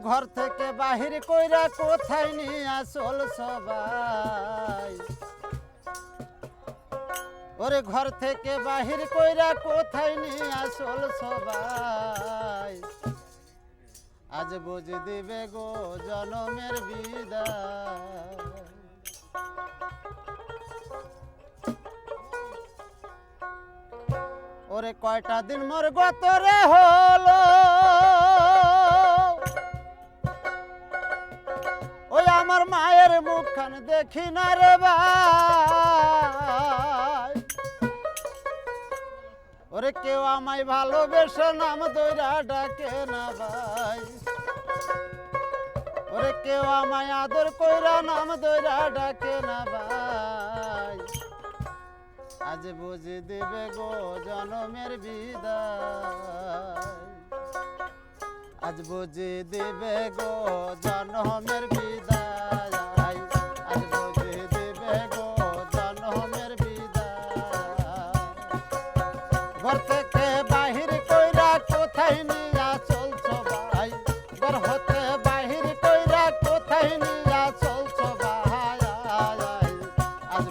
ঘর থেকে বাহির কইরা কোথায় নিয়া চলছ ভাই, ওরে ঘর থেকে বাহির কইরা কোথায় নিয়া চলছ ভাই, আজ বুঝে দিবে গো জনমের বিদায়। ওরে কয়টা দিন মোর গতরে হলো, ওই আমার মায়ের মুখখান দেখি না রে ভাই, ওরে কেউ আমায় ভালোবেসে নাম দইরা ডাকে না ভাই, ওরে কেউ আমায় আদর কইরা নাম দইরা ডাকে না ভাই, আজ বুঝে দেবে গো জনমের বিদায়, আজ বুঝে দেবে গো জনমের বিদায়, আজ বুঝে দেবে গো জনমের বিদায়। ঘর থেকে বাহির কইরা কোথায় নিয়া চলছ ভাই, ঘর হতে বাহির কইরা কোথায় নিয়া চলছ ভাই, আজ